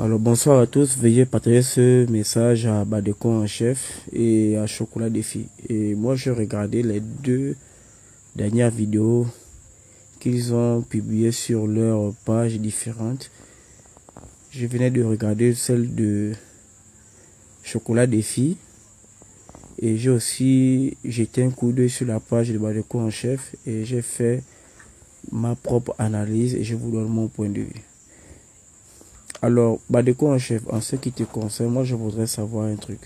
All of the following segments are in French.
Alors bonsoir à tous, veuillez partager ce message à Badeko en chef et à Chocolat Défi. Et moi j'ai regardé les deux dernières vidéos qu'ils ont publiées sur leurs pages différentes. Je venais de regarder celle de Chocolat Défi et j'ai aussi jeté un coup d'œil sur la page de Badeko en chef et j'ai fait ma propre analyse et je vous donne mon point de vue. Alors, Badeko en chef, en ce qui te concerne, moi je voudrais savoir un truc.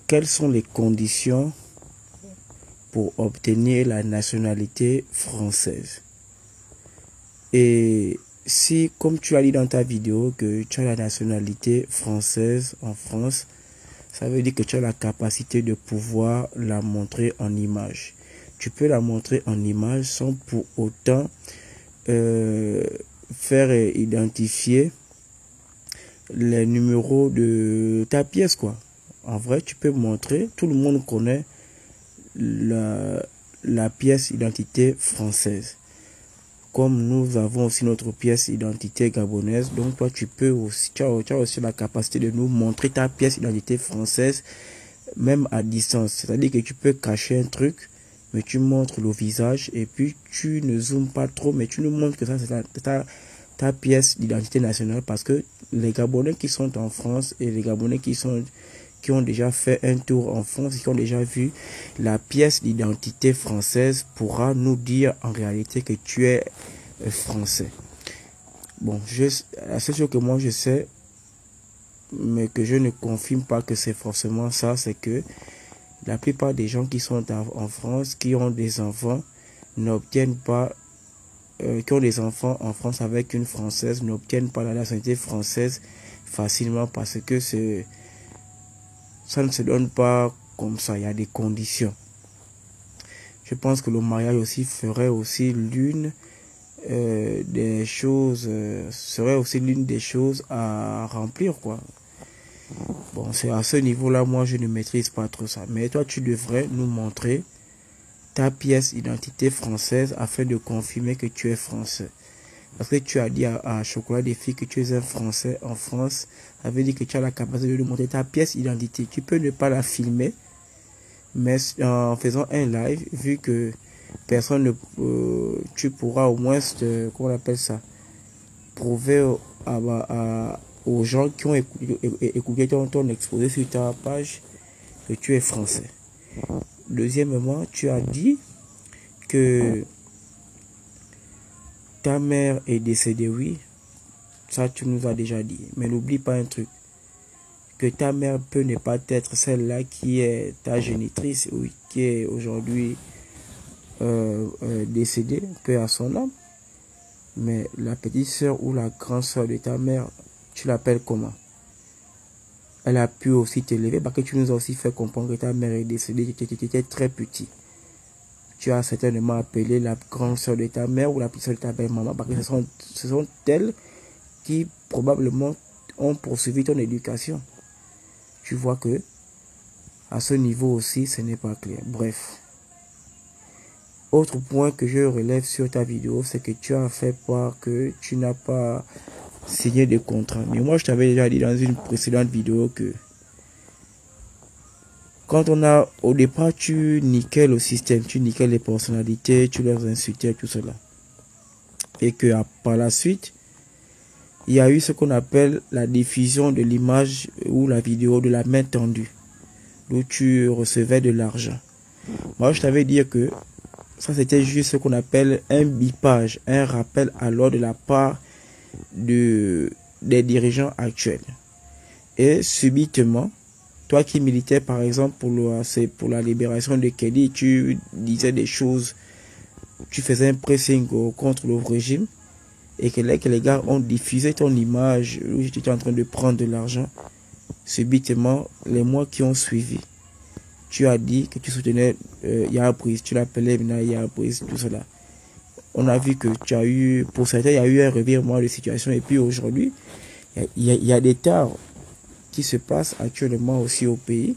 Quelles sont les conditions pour obtenir la nationalité française? Et si, comme tu as dit dans ta vidéo, que tu as la nationalité française en France, ça veut dire que tu as la capacité de pouvoir la montrer en image. Tu peux la montrer en image sans pour autant faire identifier les numéros de ta pièce, quoi. En vrai, tu peux montrer, tout le monde connaît la pièce identité française. Comme nous avons aussi notre pièce identité gabonaise, donc toi tu peux aussi, tu as aussi la capacité de nous montrer ta pièce identité française, même à distance. C'est-à-dire que tu peux cacher un truc, mais tu montres le visage et puis tu ne zoomes pas trop, mais tu nous montres que ça c'est ta pièce d'identité nationale, parce que les Gabonais qui sont en France et les Gabonais qui ont déjà fait un tour en France, qui ont déjà vu la pièce d'identité française, pourra nous dire en réalité que tu es français. Bon, la seule chose que moi je sais, mais que je ne confirme pas que c'est forcément ça, c'est que la plupart des gens qui sont en France, qui ont des enfants, n'obtiennent pas, qui ont des enfants en France avec une Française, n'obtiennent pas la nationalité française facilement, parce que ça ne se donne pas comme ça, il y a des conditions. Je pense que le mariage aussi ferait aussi l'une des choses, serait aussi l'une des choses à remplir, quoi. Bon, c'est à ce niveau-là, moi je ne maîtrise pas trop ça. Mais toi, tu devrais nous montrer ta pièce d'identité française afin de confirmer que tu es français. Parce que tu as dit à Chocolat Défi que tu es un Français en France. Ça veut dire que tu as la capacité de nous montrer ta pièce d'identité. Tu peux ne pas la filmer, mais en faisant un live, vu que personne ne... tu pourras au moins, comment on appelle ça, prouver aux gens qui ont écouté ton exposé sur ta page que tu es français. Deuxièmement, tu as dit que ta mère est décédée, oui. Ça, tu nous as déjà dit. Mais n'oublie pas un truc. Que ta mère peut ne pas être celle-là qui est ta génitrice, oui, qui est aujourd'hui décédée, paix à son âme. Mais la petite sœur ou la grande sœur de ta mère, tu l'appelles comment? Elle a pu aussi t'élever, parce que tu nous as aussi fait comprendre que ta mère est décédée, tu étais très petit. Tu as certainement appelé la grande sœur de ta mère ou la petite sœur de ta belle-maman, parce que ce sont elles qui probablement ont poursuivi ton éducation. Tu vois que à ce niveau aussi, ce n'est pas clair. Bref. Autre point que je relève sur ta vidéo, c'est que tu as fait part que tu n'as pas signé de contrat. Mais moi, je t'avais déjà dit dans une précédente vidéo que quand au départ, tu niquais le système, tu niquais les personnalités, tu leur insultais, tout cela. Et que par la suite, il y a eu ce qu'on appelle la diffusion de l'image ou la vidéo de la main tendue, où tu recevais de l'argent. Moi, je t'avais dit que ça, c'était juste ce qu'on appelle un bipage, un rappel à l'ordre de la part des dirigeants actuels. Et subitement, toi qui militais par exemple pour la libération de Kelly, tu disais des choses, tu faisais un pressing contre le régime, et que les gars ont diffusé ton image où tu étais en train de prendre de l'argent, subitement, les mois qui ont suivi, tu as dit que tu soutenais Yabris, tu l'appelais Yabris, tout cela. On a vu que tu as eu, pour certains, il y a eu un revirement de situation, et puis aujourd'hui, il y a des tares qui se passent actuellement aussi au pays,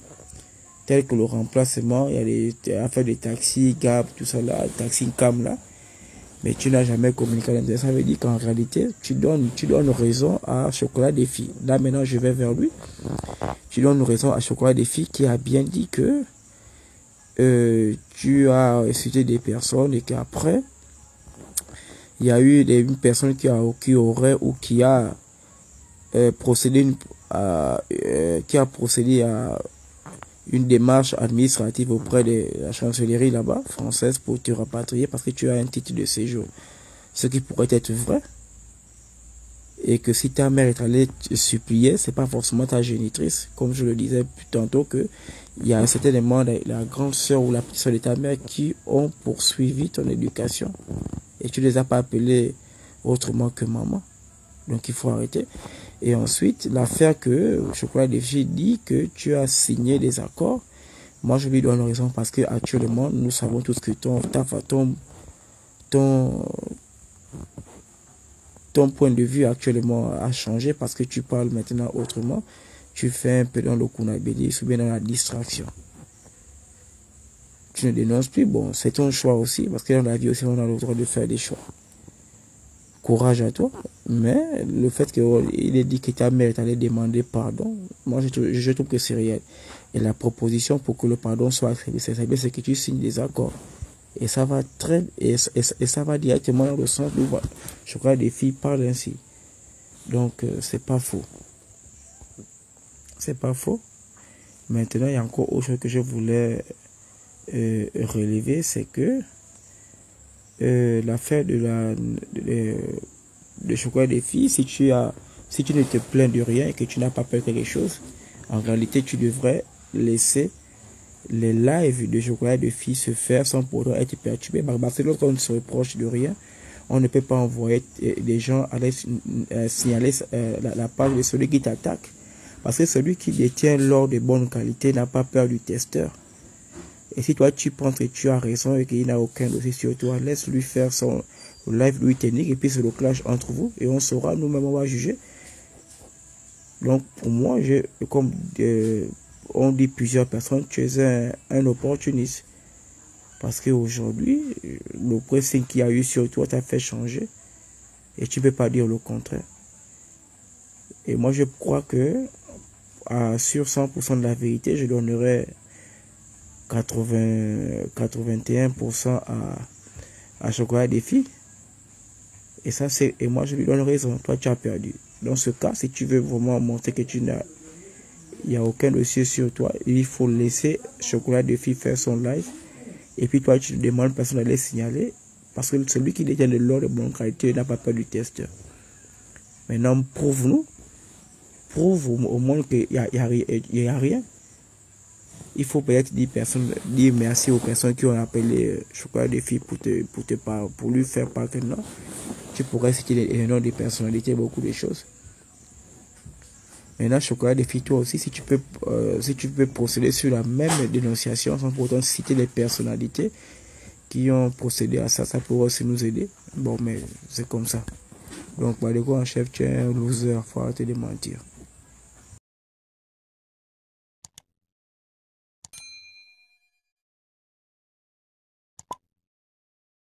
tels que le remplacement, il y a des affaires de taxi, Gap, tout ça là, taxi cam là. mais tu n'as jamais communiqué à l'intérieur. Ça veut dire qu'en réalité, tu donnes raison à Chocolat des filles. Là, maintenant, je vais vers lui. Tu donnes raison à Chocolat des filles qui a bien dit que tu as insulté des personnes et qu'après, il y a eu une personne qui aurait ou qui a procédé à une démarche administrative auprès de la chancellerie là-bas, française, pour te rapatrier parce que tu as un titre de séjour. Ce qui pourrait être vrai. Et que si ta mère est allée te supplier, c'est pas forcément ta génitrice. Comme je le disais tantôt, que il y a certainement la grande sœur ou la petite sœur de ta mère qui ont poursuivi ton éducation. Et tu les as pas appelés autrement que maman. Donc il faut arrêter. Et ensuite, l'affaire que Chocolat des filles dit que tu as signé des accords. Moi, je lui donne raison parce que actuellement, nous savons tous que ton point de vue actuellement a changé parce que tu parles maintenant autrement. Tu fais un peu dans le kunabélis ou bien dans la distraction. Tu ne dénonces plus. Bon, c'est ton choix aussi parce que dans la vie aussi, on a le droit de faire des choix. Courage à toi, mais le fait qu'il ait dit que ta mère t'allait demander pardon, moi je trouve que c'est réel. Et la proposition pour que le pardon soit accepté, c'est que tu signes des accords. Et ça va ça va directement dans le sens où je crois des filles parlent ainsi. Donc c'est pas faux. C'est pas faux. Maintenant, il y a encore autre chose que je voulais relever, c'est que l'affaire de Chocolat des filles, si tu ne te plains de rien et que tu n'as pas peur de quelque chose, en réalité tu devrais laisser les lives de Chocolat des filles se faire sans pourtant être perturbé. Parce que lorsqu'on se reproche de rien, on ne peut pas envoyer des gens aller signaler la page de celui qui t'attaque. Parce que celui qui détient l'or de bonne qualité n'a pas peur du testeur. Et si toi tu penses que tu as raison et qu'il n'a aucun dossier sur toi, laisse-lui faire son live, lui technique, et puis c'est le clash entre vous et on saura, nous-mêmes on va juger. Donc pour moi, comme on dit plusieurs personnes, tu es un opportuniste. Parce qu'aujourd'hui, le pressing qu'il y a eu sur toi t'a fait changer et tu ne peux pas dire le contraire. Et moi je crois que sur 100% de la vérité, je donnerais 81% à Chocolat des filles. Et ça, et moi, je lui donne raison. Toi, tu as perdu. Dans ce cas, si tu veux vraiment montrer que il n'y a aucun dossier sur toi, il faut laisser Chocolat des filles faire son live. Et puis toi, tu demandes personne d'aller signaler. Parce que celui qui détient de l'or de bonne qualité n'a pas peur du testeur. Maintenant, prouve au monde qu'il n'y a rien. Il faut peut-être dire merci aux personnes qui ont appelé Chocolat des filles pour lui faire part que non. Tu pourrais citer les noms des personnalités, beaucoup de choses. Maintenant, Chocolat des filles, toi aussi, si tu peux procéder sur la même dénonciation sans pourtant citer les personnalités qui ont procédé à ça, ça pourrait aussi nous aider. Bon, mais c'est comme ça. Donc, par de quoi en chef, tu es un loser, faut arrêter de mentir.